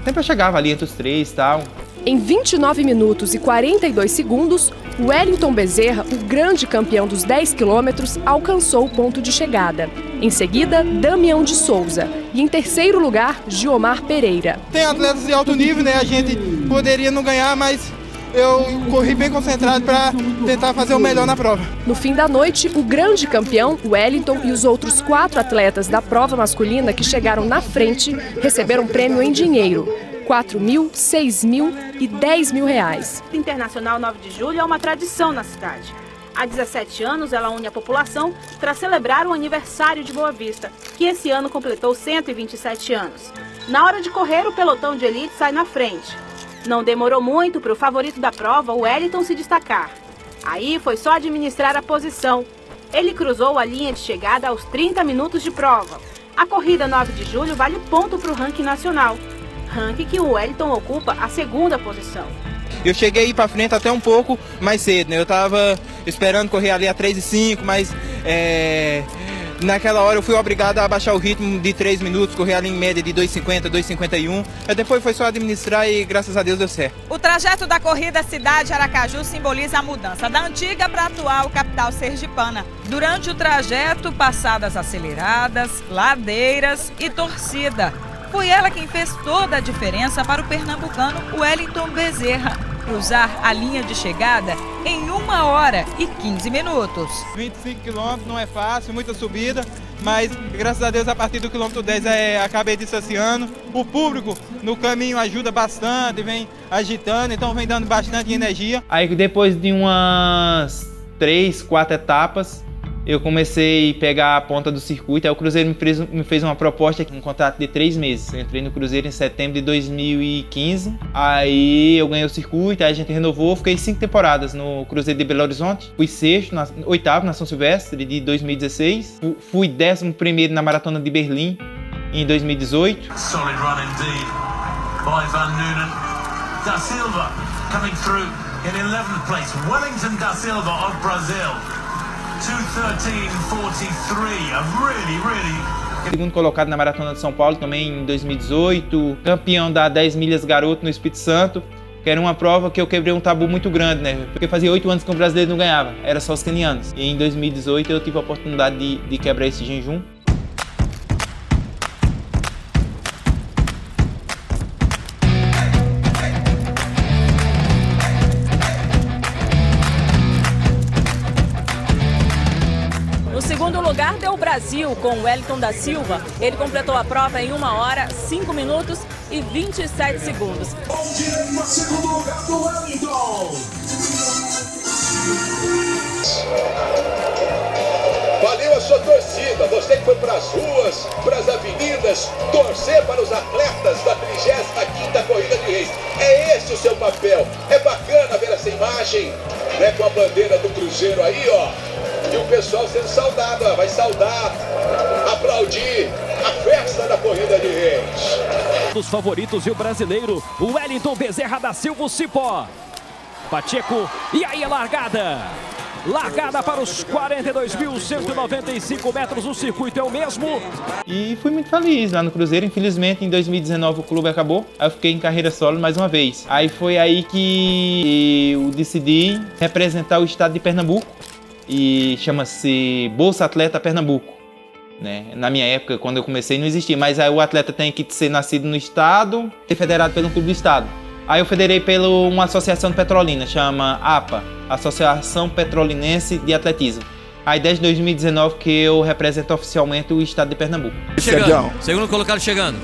Sempre eu chegava ali entre os 3 e tal. Em 29 minutos e 42 segundos, Wellington Bezerra, o grande campeão dos 10 quilômetros, alcançou o ponto de chegada. Em seguida, Damião de Souza. E em terceiro lugar, Giomar Pereira. Tem atletas de alto nível, né? A gente poderia não ganhar, mas eu corri bem concentrado para tentar fazer o melhor na prova. No fim da noite, o grande campeão, Wellington, e os outros 4 atletas da prova masculina que chegaram na frente receberam prêmio em dinheiro. 4.000, 6.000 e 10.000 reais. A Internacional 9 de Julho é uma tradição na cidade. Há 17 anos, ela une a população para celebrar o aniversário de Boa Vista, que esse ano completou 127 anos. Na hora de correr, o pelotão de elite sai na frente. Não demorou muito para o favorito da prova, o Wellington, se destacar. Aí foi só administrar a posição. Ele cruzou a linha de chegada aos 30 minutos de prova. A corrida 9 de julho vale ponto para o ranking nacional. Ranking que o Wellington ocupa a segunda posição. Eu cheguei aí para frente até um pouco mais cedo, né? Eu estava esperando correr ali a 3:05, mas naquela hora eu fui obrigado a abaixar o ritmo de 3 minutos, correr ali em média de 2:50, 2:51. Depois foi só administrar e graças a Deus deu certo. O trajeto da corrida Cidade Aracaju simboliza a mudança da antiga para a atual capital sergipana. Durante o trajeto, passadas aceleradas, ladeiras e torcida. Foi ela quem fez toda a diferença para o pernambucano Wellington Bezerra cruzar a linha de chegada em 1 hora e 15 minutos. 25 quilômetros não é fácil, muita subida, mas graças a Deus a partir do quilômetro 10 acabei distanciando. O público no caminho ajuda bastante, vem agitando, então vem dando bastante energia. Aí depois de umas 3, 4 etapas, eu comecei a pegar a ponta do circuito. Aí o Cruzeiro me fez uma proposta, um contrato de 3 meses. Eu entrei no Cruzeiro em setembro de 2015. Aí eu ganhei o circuito, aí a gente renovou. Fiquei 5 temporadas no Cruzeiro de Belo Horizonte. Fui 8º na São Silvestre de 2016. Fui 11º na Maratona de Berlim em 2018. Solid run indeed by Van Noonen. Da Silva coming through in 11th place. Wellington da Silva of Brazil. 2:13:43, Segundo colocado na Maratona de São Paulo também em 2018, campeão da 10 milhas garoto no Espírito Santo, que era uma prova que eu quebrei um tabu muito grande, né? Porque fazia 8 anos que o brasileiro não ganhava, era só os quenianos. E em 2018 eu tive a oportunidade de quebrar esse jejum. No segundo lugar deu o Brasil, com o Wellington da Silva. Ele completou a prova em 1 hora, 5 minutos e 27 segundos. No segundo lugar do Wellington. Valeu a sua torcida, você que foi para as ruas, para as avenidas, torcer para os atletas da 35ª Corrida de Reis. É esse o seu papel. É bacana ver essa imagem, né, com a bandeira do Cruzeiro aí, ó. E o pessoal sendo saudado, ó, vai saudar, aplaudir a festa da Corrida de Reis. Dos favoritos e o brasileiro, o Wellington Bezerra da Silva, o Cipó. Pacheco, e aí a largada. Largada para os 42.195 metros, o circuito é o mesmo. E fui muito feliz lá no Cruzeiro. Infelizmente, em 2019 o clube acabou. Aí eu fiquei em carreira solo mais uma vez. Aí foi aí que eu decidi representar o estado de Pernambuco. E chama-se Bolsa Atleta Pernambuco. Né? Na minha época, quando eu comecei, não existia. Mas aí o atleta tem que ser nascido no estado, ser federado pelo clube do estado. Aí eu federei pela uma associação de Petrolina, chama APA, Associação Petrolinense de Atletismo. Aí desde 2019 que eu represento oficialmente o estado de Pernambuco. Chegando. Segundo colocado chegando.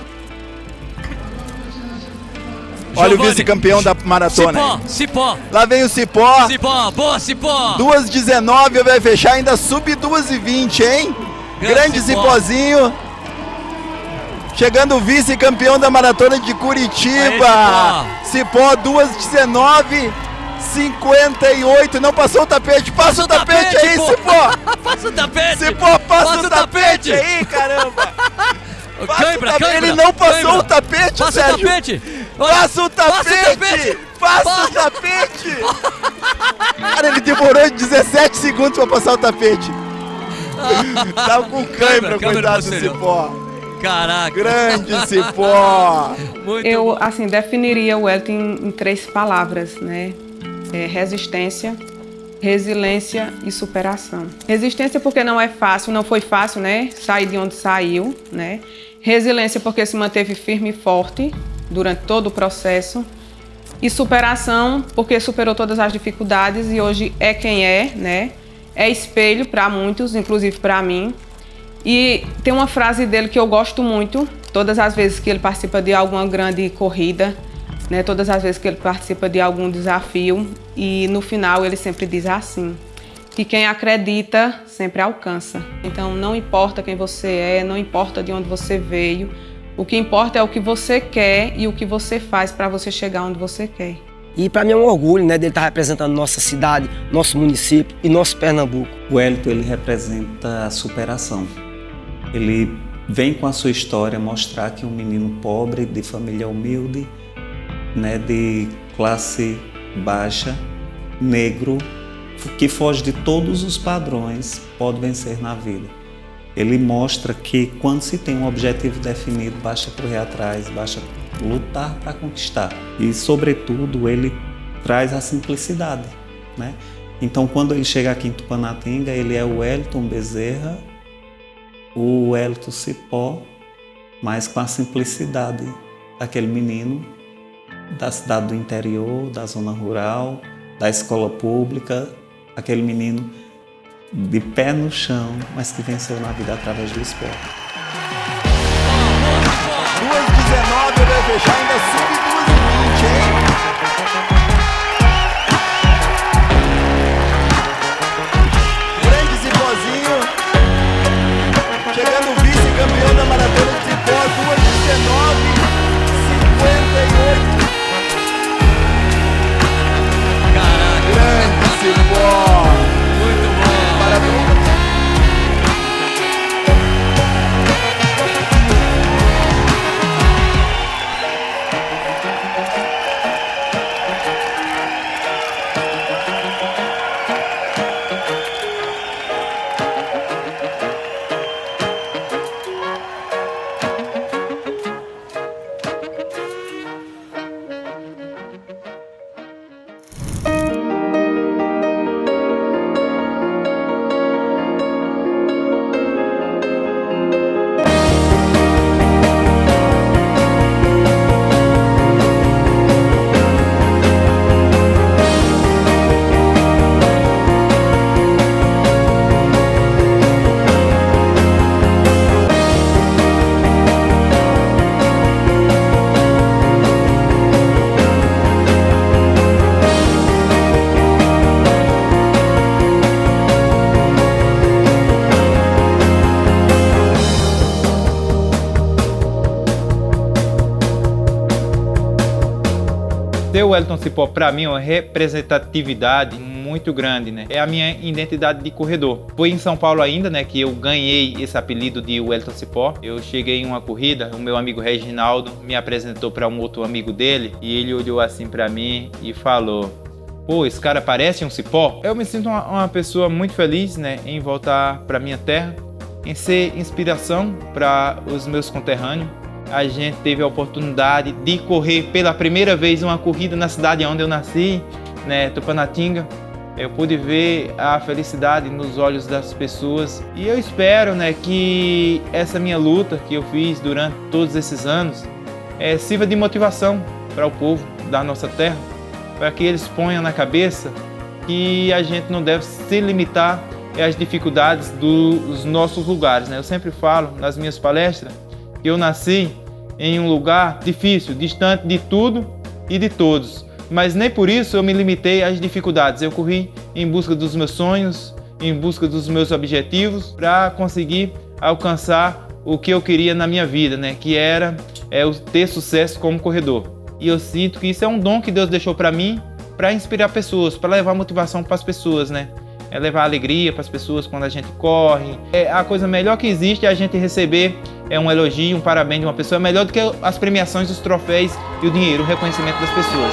Olha Giovani. O vice-campeão da maratona. Cipó. Lá vem o Cipó. Cipó, boa Cipó. 2:19 vai fechar, ainda sub 2:20, hein? Grande Cipózinho. Chegando o vice-campeão da maratona de Curitiba. Cipó 2:19:58. Não passou o tapete. Passa o tapete aí, Cipó. Passa o tapete. Cipó, passa o tapete aí, caramba. Ele não passou o tapete, passa Sérgio. O tapete. Passa o tapete. Passa o tapete. Cara, ele demorou 17 segundos pra passar o tapete. Tava com cãibra, coitado do Cipó. Caraca. Grande Cipó. Eu, assim, definiria o Wellington em 3 palavras, né? Resistência, resiliência e superação. Resistência porque não é fácil, não foi fácil, né? Sair de onde saiu, né? Resiliência porque se manteve firme e forte durante todo o processo. E superação porque superou todas as dificuldades e hoje é quem é, né? É espelho para muitos, inclusive para mim. E tem uma frase dele que eu gosto muito: Todas as vezes que ele participa de alguma grande corrida, né, todas as vezes que ele participa de algum desafio, e no final ele sempre diz assim, que quem acredita sempre alcança. Então não importa quem você é, não importa de onde você veio, o que importa é o que você quer e o que você faz para você chegar onde você quer. E para mim é um orgulho, né, dele estar representando nossa cidade, nosso município e nosso Pernambuco. O Wellington, ele representa a superação. Ele vem com a sua história mostrar que um menino pobre, de família humilde, né, de classe baixa, negro, que foge de todos os padrões, pode vencer na vida. Ele mostra que quando se tem um objetivo definido, basta correr atrás, basta lutar para conquistar. E, sobretudo, ele traz a simplicidade, né? Então, quando ele chega aqui em Tupanatinga, ele é o Wellington Bezerra, o Wellington Cipó, mas com a simplicidade daquele menino da cidade do interior, da zona rural, da escola pública, aquele menino de pé no chão, mas que venceu na vida através do esporte. 2:19, eu vou fechar ainda sub-2:20, hein? Grande Zipozinho, chegando vice-campeão da Maratona de Cipó, 2:19:58. Caraca. Grande Cipó. Muito bom. Parabéns. O Wellington Cipó, para mim, é uma representatividade muito grande, né? É a minha identidade de corredor. Foi em São Paulo ainda, né, que eu ganhei esse apelido de Wellington Cipó. Eu cheguei em uma corrida, o meu amigo Reginaldo me apresentou para um outro amigo dele e ele olhou assim para mim e falou: pô, esse cara parece um cipó? Eu me sinto uma pessoa muito feliz, né, em voltar para minha terra, em ser inspiração para os meus conterrâneos. A gente teve a oportunidade de correr pela primeira vez uma corrida na cidade onde eu nasci, né, Tupanatinga. Eu pude ver a felicidade nos olhos das pessoas e eu espero, né, que essa minha luta que eu fiz durante todos esses anos sirva de motivação para o povo da nossa terra, para que eles ponham na cabeça que a gente não deve se limitar às dificuldades dos nossos lugares, né? Eu sempre falo nas minhas palestras que eu nasci em um lugar difícil, distante de tudo e de todos. Mas nem por isso eu me limitei às dificuldades. Eu corri em busca dos meus sonhos, em busca dos meus objetivos, para conseguir alcançar o que eu queria na minha vida, né? Que era ter sucesso como corredor. E eu sinto que isso é um dom que Deus deixou para mim, para inspirar pessoas, para levar motivação para as pessoas, né? É levar alegria para as pessoas quando a gente corre. A coisa melhor que existe é a gente receber um elogio, um parabéns de uma pessoa. É melhor do que as premiações, os troféus e o dinheiro, o reconhecimento das pessoas.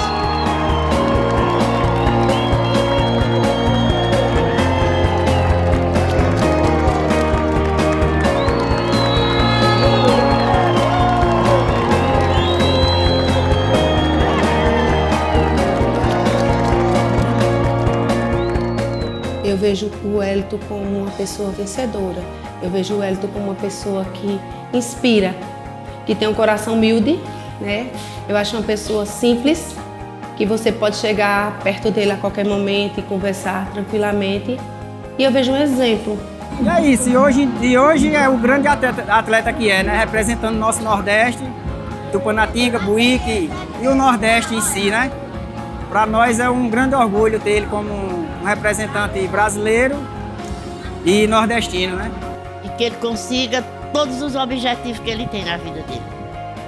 Eu vejo o Wellington como uma pessoa vencedora. Eu vejo o Wellington como uma pessoa que inspira, que tem um coração humilde, né? Eu acho uma pessoa simples, que você pode chegar perto dele a qualquer momento e conversar tranquilamente. E eu vejo um exemplo E é isso, e hoje é o grande atleta que é, né? Representando o nosso Nordeste, Tupanatinga, Buíque e o Nordeste em si, né? Para nós é um grande orgulho ter ele como um representante brasileiro e nordestino, né? E que ele consiga todos os objetivos que ele tem na vida dele,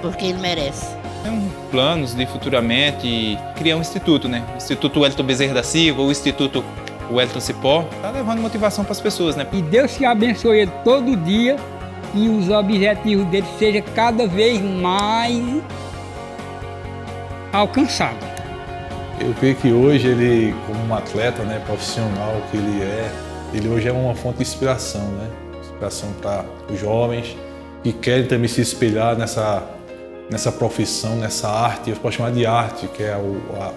porque ele merece. Tem planos de futuramente criar um instituto, né? O Instituto Wellington Bezerra da Silva, o Instituto Wellington Cipó, tá levando motivação para as pessoas, né? E Deus que abençoe ele todo dia e os objetivos dele sejam cada vez mais alcançados. Eu creio que hoje ele, como um atleta, né, profissional que ele hoje é uma fonte de inspiração, né? Inspiração para os jovens que querem também se espelhar nessa profissão, nessa arte, eu posso chamar de arte, que é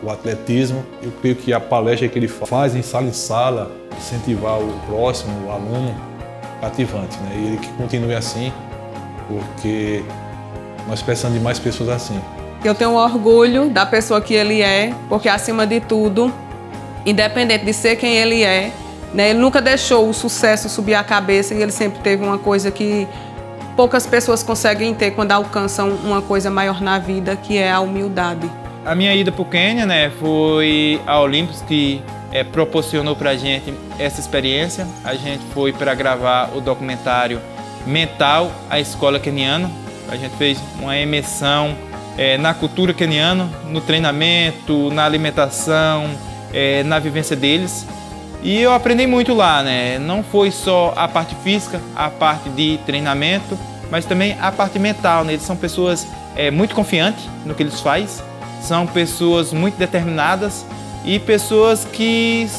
o atletismo. Eu creio que a palestra que ele faz em sala, incentivar o próximo, o aluno, cativante, né? E ele que continue assim, porque nós precisamos de mais pessoas assim. Eu tenho orgulho da pessoa que ele é, porque acima de tudo, independente de ser quem ele é, né, ele nunca deixou o sucesso subir a cabeça e ele sempre teve uma coisa que poucas pessoas conseguem ter quando alcançam uma coisa maior na vida, que é a humildade. A minha ida para o Quênia, né, foi a Olympus que proporcionou para a gente essa experiência. A gente foi para gravar o documentário Mental, a Escola Queniana. A gente fez uma imersão na cultura queniana, no treinamento, na alimentação, na vivência deles. E eu aprendi muito lá, né? Não foi só a parte física, a parte de treinamento, mas também a parte mental, né? Eles são pessoas muito confiantes no que eles fazem, são pessoas muito determinadas e pessoas que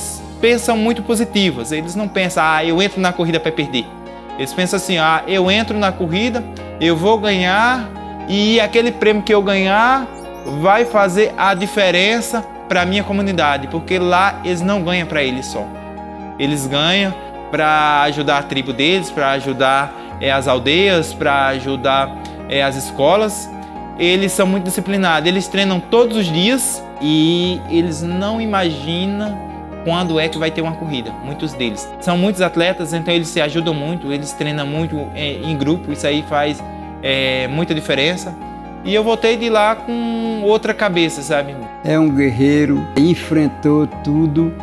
pensam muito positivas. Eles não pensam, eu entro na corrida para perder. Eles pensam assim, eu entro na corrida, eu vou ganhar e aquele prêmio que eu ganhar vai fazer a diferença para a minha comunidade, porque lá eles não ganham para eles só. Eles ganham para ajudar a tribo deles, para ajudar as aldeias, para ajudar as escolas. Eles são muito disciplinados, eles treinam todos os dias e eles não imaginam quando é que vai ter uma corrida, muitos deles. São muitos atletas, então eles se ajudam muito, eles treinam muito em grupo, isso aí faz muita diferença. E eu voltei de lá com outra cabeça, sabe? É um guerreiro, enfrentou tudo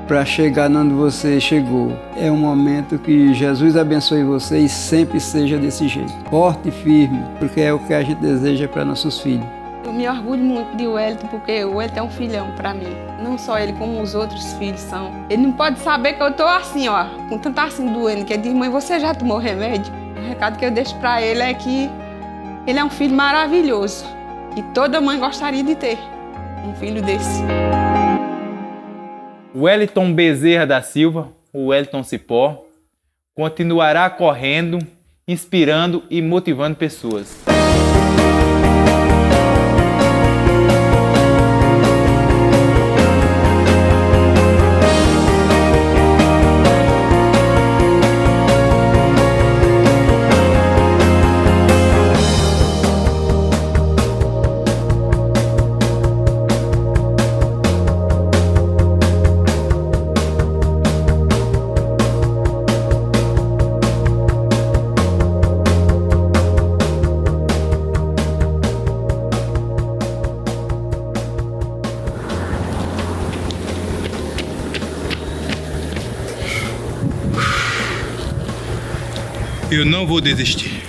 para chegar onde você chegou. É um momento que Jesus abençoe você e sempre seja desse jeito. Forte e firme, porque é o que a gente deseja para nossos filhos. Eu me orgulho muito de Wellington, porque o Wellington é um filhão para mim. Não só ele, como os outros filhos são. Ele não pode saber que eu tô assim, com tanto assim doendo, que ele diz, mãe, você já tomou remédio? O recado que eu deixo para ele é que ele é um filho maravilhoso, que toda mãe gostaria de ter um filho desse. Wellington Bezerra da Silva, o Wellington Cipó, continuará correndo, inspirando e motivando pessoas. Eu não vou desistir.